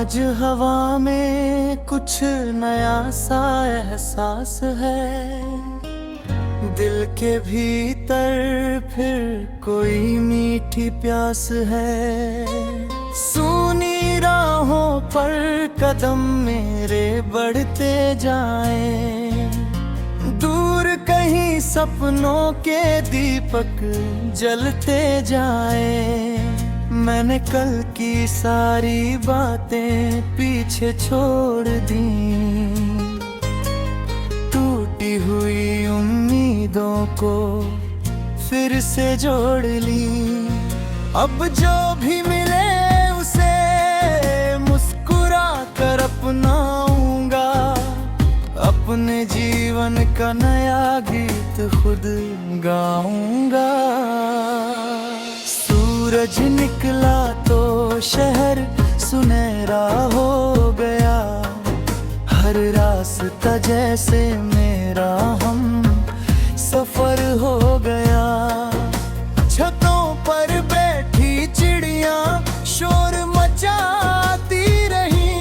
आज हवा में कुछ नया सा एहसास है, दिल के भीतर फिर कोई मीठी प्यास है। सूनी राहों पर कदम मेरे बढ़ते जाएं, दूर कहीं सपनों के दीपक जलते जाएं। मैंने कल की सारी बातें पीछे छोड़ दी, टूटी हुई उम्मीदों को फिर से जोड़ ली। अब जो भी मिले उसे मुस्कुरा कर अपनाऊंगा, अपने जीवन का नया गीत खुद गाऊंगा। सूरज निकला तो शहर सुनहरा हो गया, हर रास्ता जैसे मेरा हम सफर हो गया। छतों पर बैठी चिड़ियां शोर मचाती रही,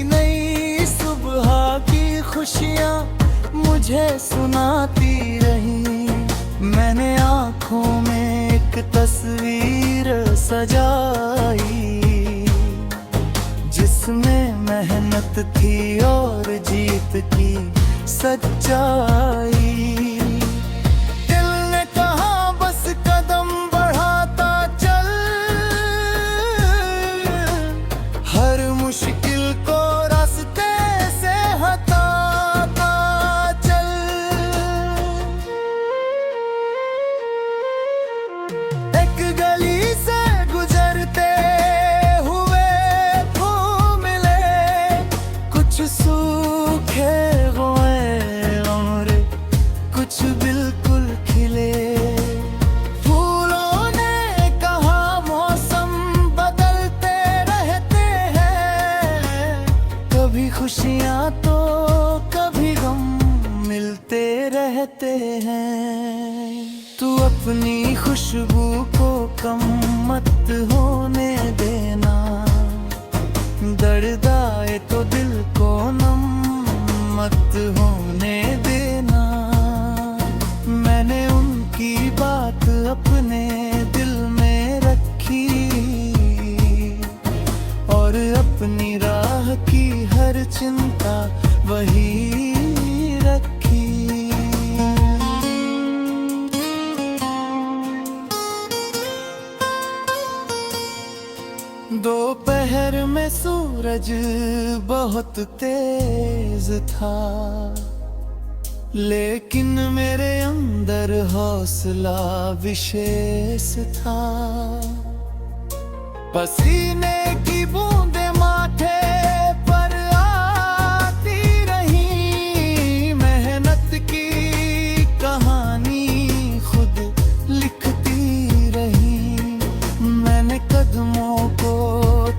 नई सुबह की खुशियां मुझे सुनाती रही। मैंने आँखों में एक तस्वीर सजाई, जिसमें मेहनत थी और जीत की सच्चाई। दिल ने कहा बस कदम बढ़ाता चल, हर मुश्किल को रास्ते से हटाता चल। एक गली से गुजरते हुए फूल मिले, कुछ सूखे कुछ बिल्कुल खिले। फूलों ने कहा मौसम बदलते रहते हैं, कभी खुशियां तो कभी गम मिलते रहते हैं। तू अपनी खुशबू को कम मत होने देना, दर्द आए तो दिल को नम मत होने देना। मैंने उनकी बात अपने दिल में रखी और अपनी राह की हर चिंता वही रखी। दोपहर में सूरज बहुत तेज था, लेकिन मेरे अंदर हौसला विशेष था। पसीने की बूंदें माथे पर आती रही, मेहनत की कहानी खुद लिखती रही। मैंने कदमों को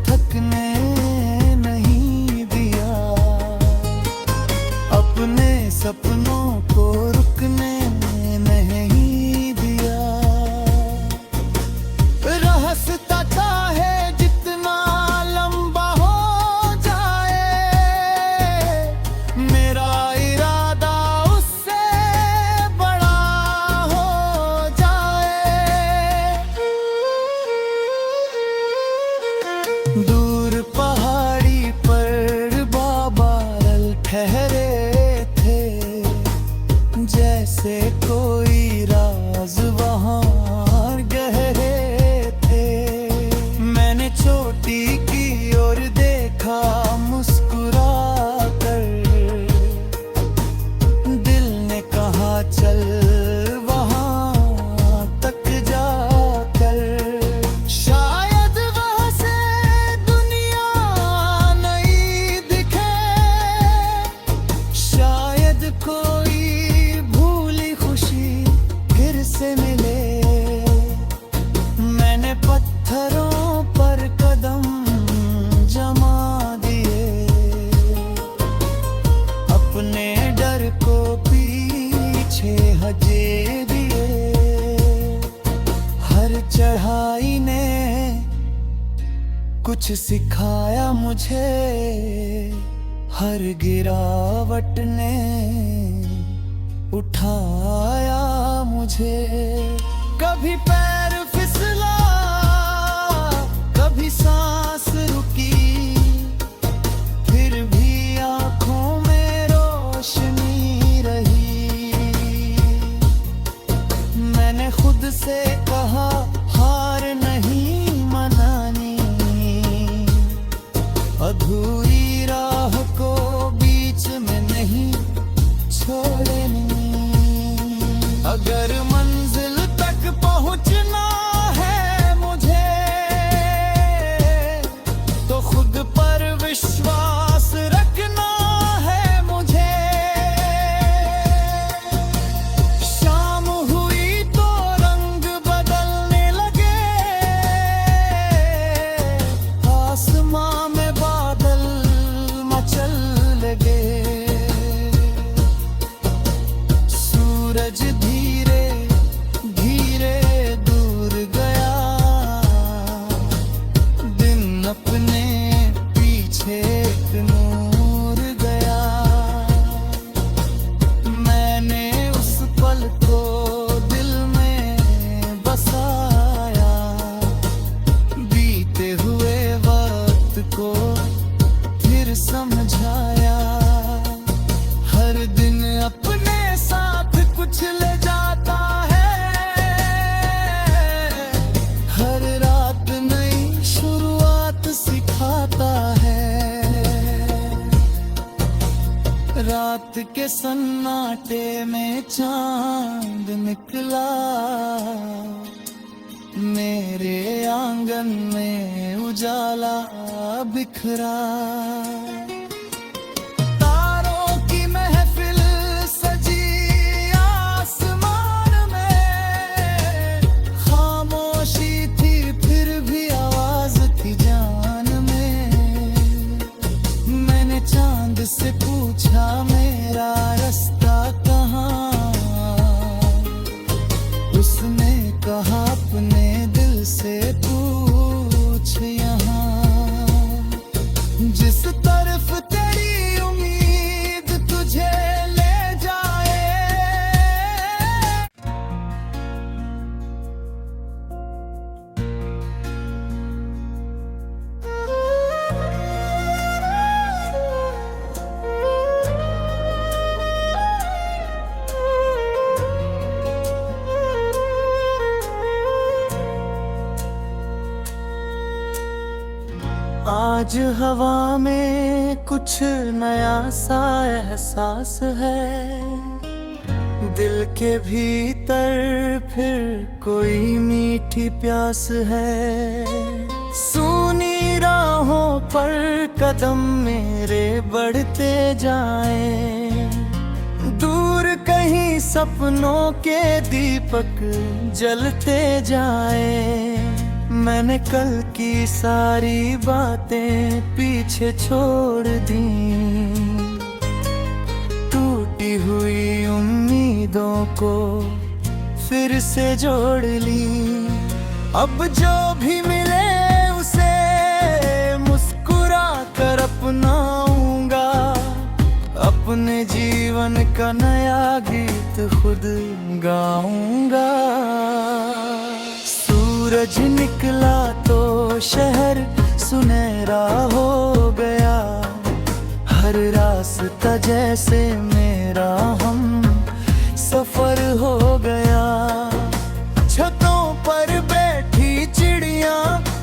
थकने नहीं दिया, अपने सपनों को रुकने नहीं दिया। रास्ता चाहे जितना लंबा हो जाए, मेरा इरादा उससे बड़ा हो जाए। दूर पहाड़ी पर बादल ठहरे, जैसे कोई राज वहाँ गहरे थे। मैंने चोटी की ओर देखा मुस्कुरा कर, दिल ने कहा चल वहाँ तक जाकर। शायद वहाँ से दुनिया नई दिखे, शायद कोई से मिले। मैंने पत्थरों पर कदम जमा दिए, अपने डर को पीछे हजे दिए। हर चढ़ाई ने कुछ सिखाया मुझे हर गिरावट ने, उठाया मुझे। कभी पैर फिसला, कभी सांस रुकी, फिर भी आंखों में रोशनी रही। मैंने खुद से कहा हार नहीं मनानी, अधूरी राह को बीच में नहीं छोड़नी। अगर मंजिल तक पहुंचना है मुझे, तो खुद पर विश्वास रखना है मुझे। शाम हुई तो रंग बदलने लगे, आसमां में बादल मचल लगे। सूरज धीरे धीरे दूर गया, दिन अपने पीछे एक नूर गया। मैंने उस पल को दिल में बसाया, बीते हुए वक्त को फिर समझाया। हर दिन अपने साथ कुछ ले जाता है, हर रात नई शुरुआत सिखाता है। रात के सन्नाटे में चांद निकला, मेरे आंगन में उजाला बिखरा। तारों की महफिल सजी आसमान में, खामोशी थी फिर भी आवाज थी जान में। मैंने चांद से पूछा मेरा रास्ता कहाँ, उसने कहा अपने दिल से पूछ यहाँ। जिस तरफ तेरी उम्मीद तुझे ले जाए। आज हवा में कुछ नया सा एहसास है, दिल के भीतर फिर कोई मीठी प्यास है। सूनी राहों पर कदम मेरे बढ़ते जाएं, दूर कहीं सपनों के दीपक जलते जाएं। मैंने कल की सारी बातें पीछे छोड़ दी, टूटी हुई उम्मीदों को फिर से जोड़ ली। अब जो भी मिले उसे मुस्कुरा कर अपनाऊंगा, अपने जीवन का नया गीत खुद गाऊंगा। सूरज निकला तो शहर सुनहरा हो गया, हर रास्ता जैसे मेरा हम सफर हो गया। छतों पर बैठी चिड़िया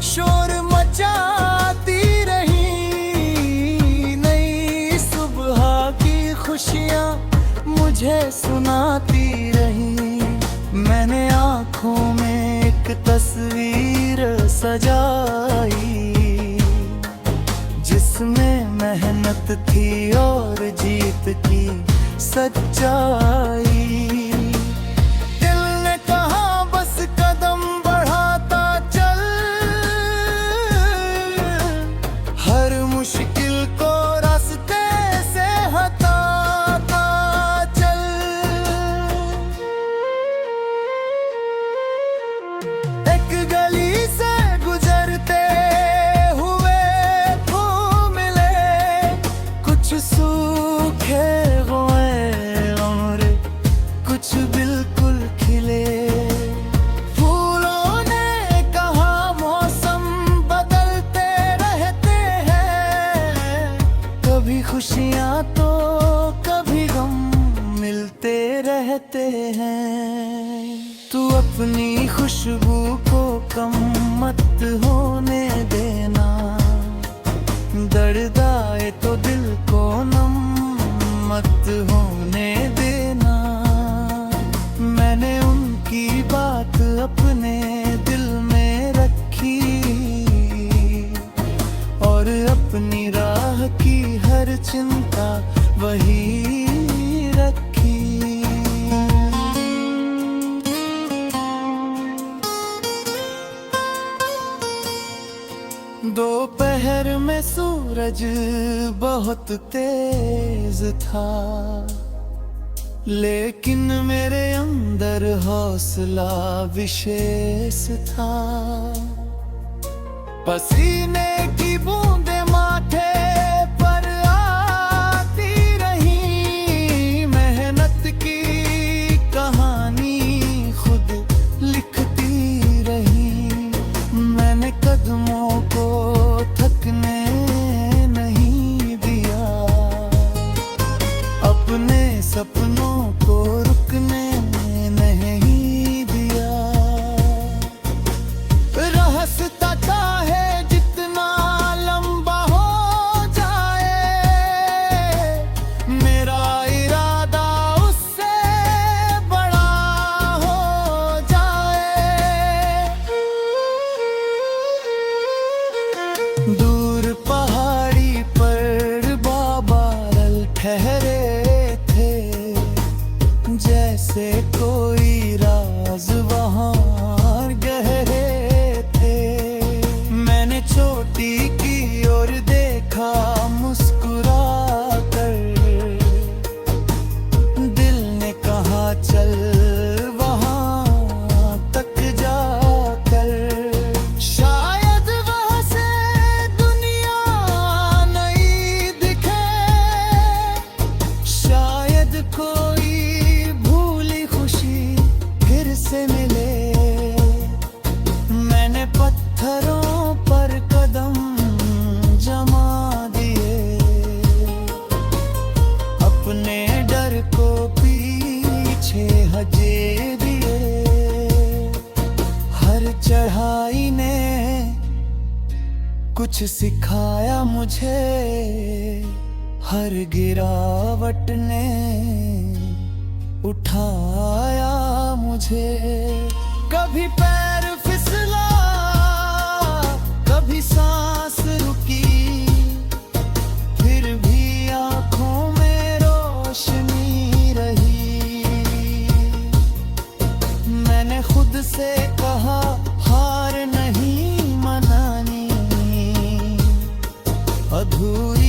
शोर मचाती रही, नई सुबह की खुशियाँ मुझे सुनाती रही। मैंने आँखों में एक तस्वीर सजाई, जिसमें मेहनत थी और जीत की सच्चाई। दिल ने कहा बस कदम बढ़ाता चल, हर मुश्किल को रास्ते से हटाता चल। एक गली से गुजरते हुए अपनी खुशबू को कम मत होने देना। दर्द आए तो दिल को नम मत होने देना। मैंने उनकी बात अपने दिल में रखी और अपनी राह की हर चिंता वही रखी। दोपहर में सूरज बहुत तेज था, लेकिन मेरे अंदर हौसला विशेष था। पसीने की बूंदें माथे पर आती रही, मेहनत की कहानी खुद लिखती रही। मैंने कदमों को थकने नहीं दिया, अपने सपनों को रुकने नहीं दिया। रास्ता चाहे जितना लंबा हो जाए, मेरा इरादा उससे बड़ा हो जाए। दूर पहाड़ी पर बाबा ठहरे थे, जैसे कोई राज वहाँ गहरे थे। मैंने चोटी की ओर देखा मुस्कुरा कर, दिल ने कहा चल वहाँ तक जाकर। शायद वहाँ से दुनिया नई दिखे, शायद कोई भूली खुशी फिर से मिले। मैंने पत्थरों पर कदम जमा दिए, अपने डर को पीछे हजे दिए। हर चढ़ाई ने कुछ सिखाया मुझे, हर गिरावट ने उठाया मुझे। कभी पैर फिसला, कभी सांस रुकी, फिर भी आंखों में रोशनी रही। मैंने खुद से कहा हार नहीं मनानी, अधूरी